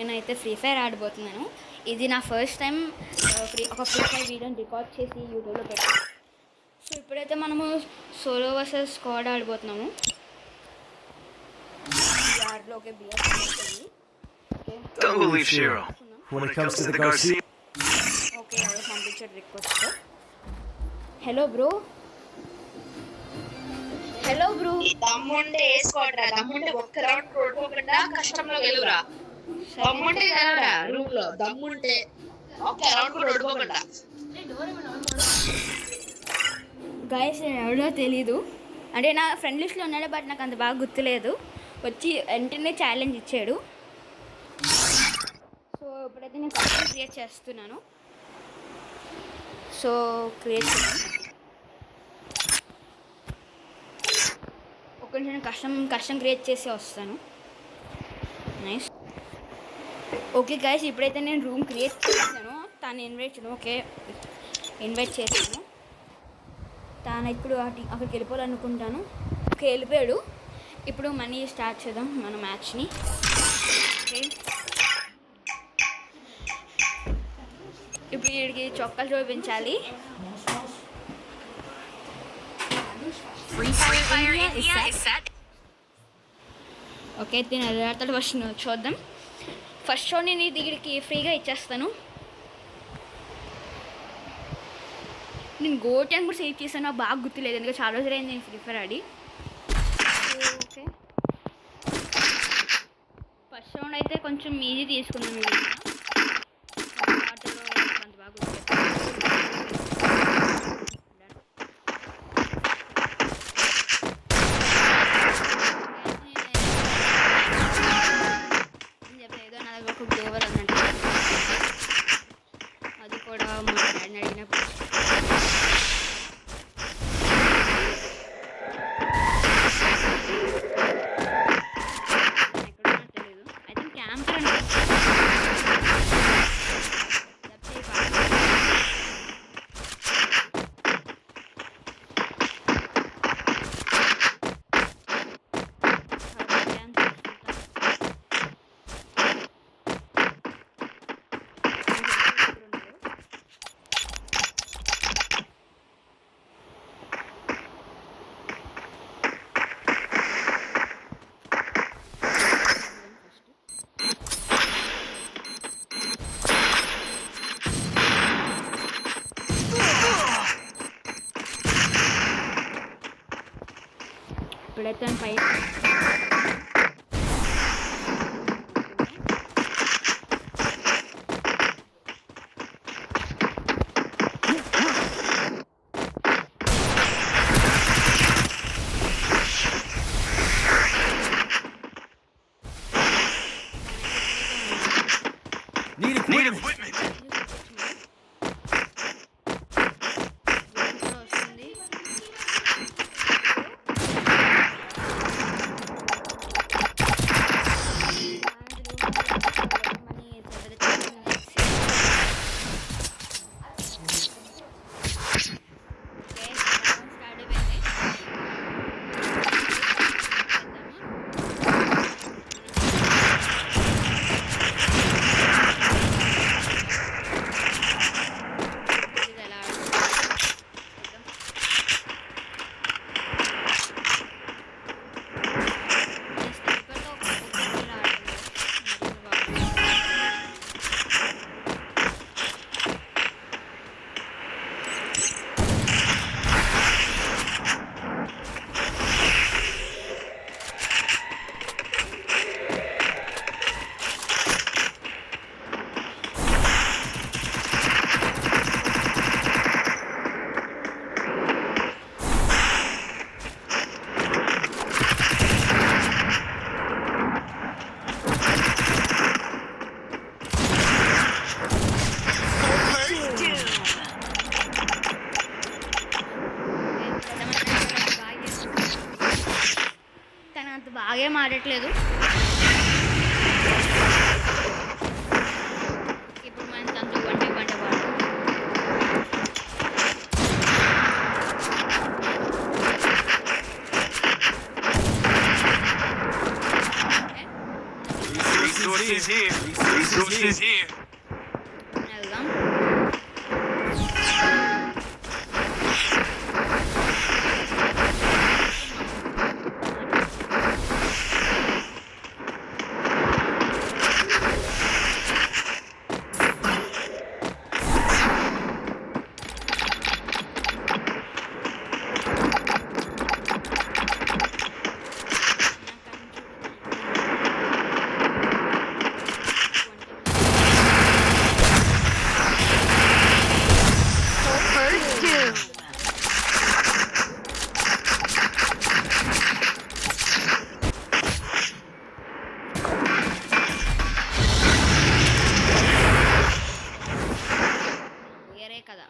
నేనైతే free fire ఆడబోతున్నాను. ఇది నా ఫస్ట్ టైం ఒక ఫ్రీ ఫైర్ వీడియోని రికార్డ్ చేసి యూట్యూబ్లో పెట్టాను. సో ఇప్పుడైతే మనము సోలో వర్సెస్ స్క్వాడ్ ఆడబోతున్నాము. Don't believe Cheryl. When it comes to the Garcia. Okay, అదే పంపించాడు రిక్వెస్ట్. Hello bro. దమ్ముంటే వేసుకోవట్రా, దమ్ముంటే ఒక్క రౌండ్ ఓడిపోకుండా కష్టంలో గెలువురా. దమ్ముంటే గెలవరా రూమ్ లో, దమ్ముంటే ఒక్క రౌండ్ కూడా ఓడిపోకుండా. గైస్ నేను ఎవడో తెలీదు, అంటే నా ఫ్రెండ్ లిస్ట్లో ఉన్నాడు, బట్ నాకు అంత బాగా గుర్తులేదు. వచ్చి వెంటనే ఛాలెంజ్ ఇచ్చాడు. సో ఇప్పుడైతే నేను కస్టమ్ క్రియేట్ చేస్తున్నాను. సో క్రియేట్ చేస్తాను. ఒక నిమిషం కస్టమ్ క్రియేట్ చేసి వస్తాను. నైస్. ఓకే గైస్, ఇప్పుడైతే నేను రూమ్ క్రియేట్ చేశాను. తను ఇన్వైట్ చేశాను. తాను ఇప్పుడు అక్కడికి వెళ్ళిపోవాలనుకుంటాను. ఓకే, వెళ్ళిపోయాడు. ఇప్పుడు మనీ స్టార్ట్ చేద్దాం మన మ్యాచ్ని. ఓకే, ఇప్పుడు వీడికి చొక్కాలు చూపించాలి. ఓకే, తిన ఫస్ట్ చూద్దాం. ఫస్ట్ షో నేను వీడికి ఫ్రీగా ఇచ్చేస్తాను. నేను గోటి అని కూడా సేవ్ చేశాను, నాకు బాగా గుర్తులేదు, ఎందుకంటే చాలా రోజులు అయింది నేను ఫ్రీ ఫైర్ ఆడి. ఓకే, ఫస్ట్ రౌండ్ అయితే కొంచెం ఈజీ తీసుకున్నాను. ఆటలో అంత బాగా ఏదో నా దగ్గర ఒక గ్లోవర్ అన్నట్టు, అది కూడా మా డాడీని అడిగినప్పుడు. ఇప్పుడైతే పై Need equipment. బాగేం ఆడట్లేదు. ఇప్పుడు మన తనతో బండి పాడు. Resources here. Resources here. వెళ్దాం. వేరే కదా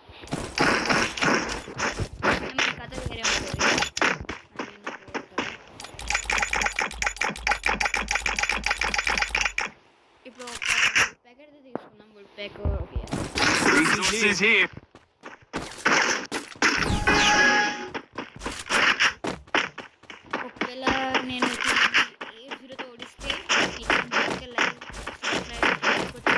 మన కథ వేరే ఉంటుంది. ఇప్పుడు ఒక ప్యాకెట్ తీసుకున్నాం. Wood pack Resources here. ఒకవేళ నేను 8-0తో ఓడిస్తే మీకు like subscribe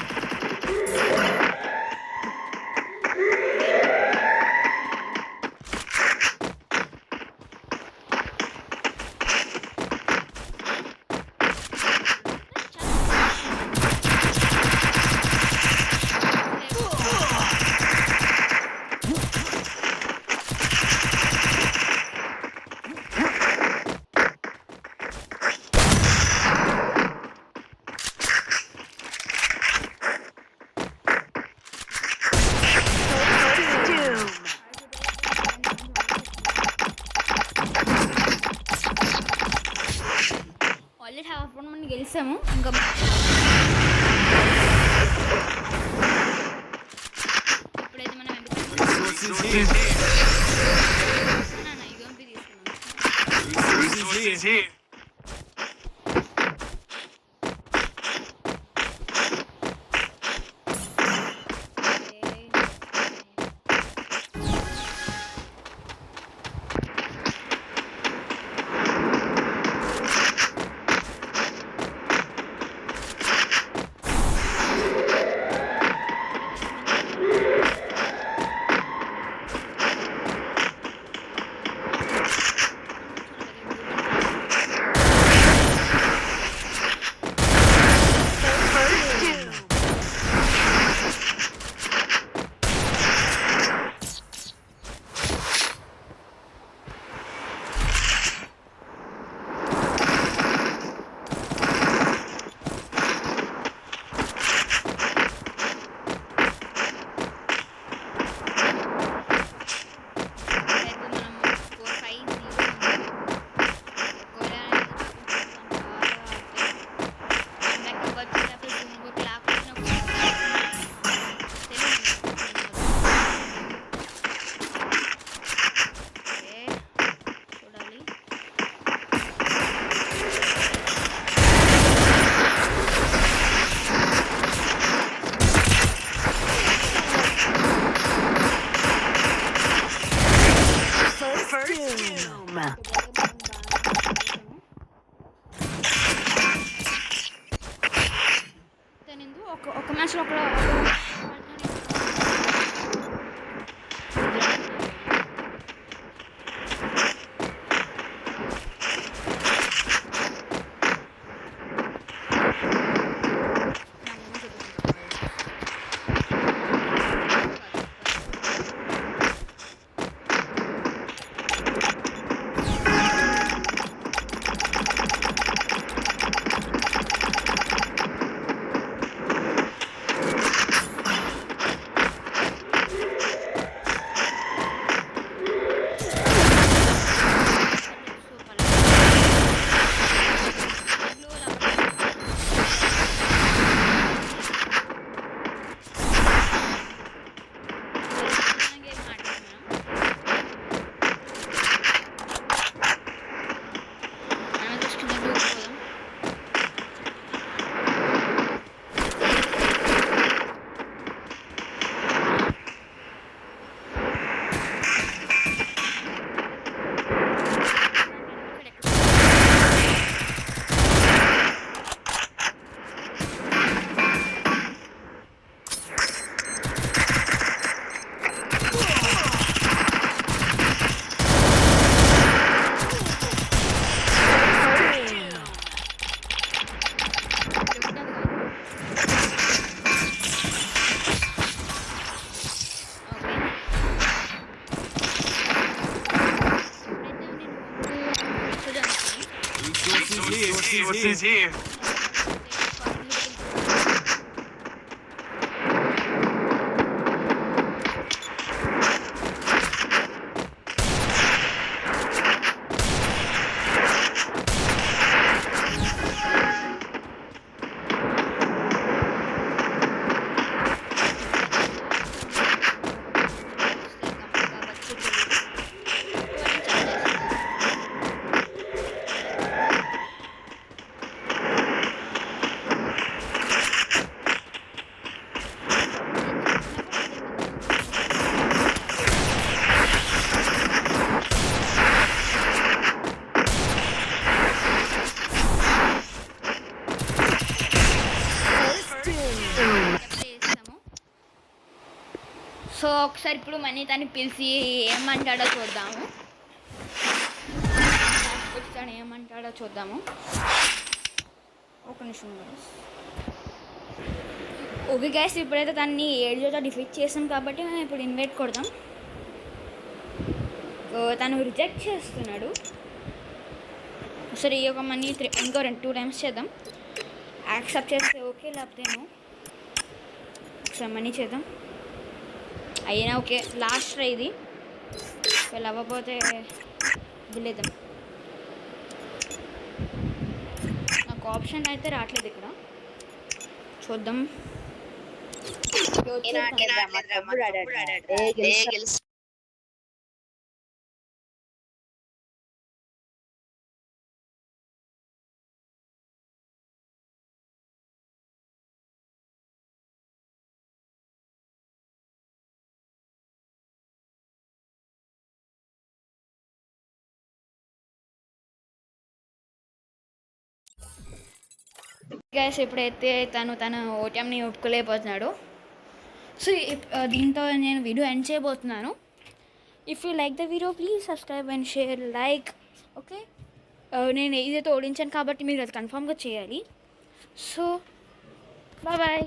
already half round మనం గెలిచాము. ఇంకా ఇప్పుడైతే మనం Resources here. యూఎంపీ తీసుకున్నాం. Resources here. ఒక మ్యాచ్లో ఒక Resources here. సో ఒకసారి ఇప్పుడు మనీ తను పిలిచి ఏమంటాడో చూద్దాము. తను ఏమంటాడో చూద్దాము. ఒక నిమిషం guys. ఓకే గైస్, ఇప్పుడైతే దాన్ని 7 డిఫీట్ చేసాం కాబట్టి మనం ఇప్పుడు ఇన్వైట్ కొడదాం. తను రిజెక్ట్ చేస్తున్నాడు. సరే ఈ ఒక మనీ ఇంకో 2 టైమ్స్ చేద్దాం. యాక్సెప్ట్ చేస్తే ఓకే, లేకపోతే ఒకసారి మనీ చేద్దాం. అయినా ఓకే, లాస్ట్ ట్రై ఇది. వీళ్ళు అవ్వకపోతే వదిలేద్దాం. నాకు ఆప్షన్ అయితే రావట్లేదు ఇక్కడ, చూద్దాం. గైస్, ఇప్పుడైతే తన ఓటీఎంని ఒప్పుకోలేకపోతున్నాడు. సో దీంతో నేను వీడియో ఎండ్ చేయబోతున్నాను. If you like the video please subscribe and share like. Okay, నేను ఏదైతే ఓడించాను కాబట్టి మీరు అది కన్ఫామ్గా చేయాలి. So bye.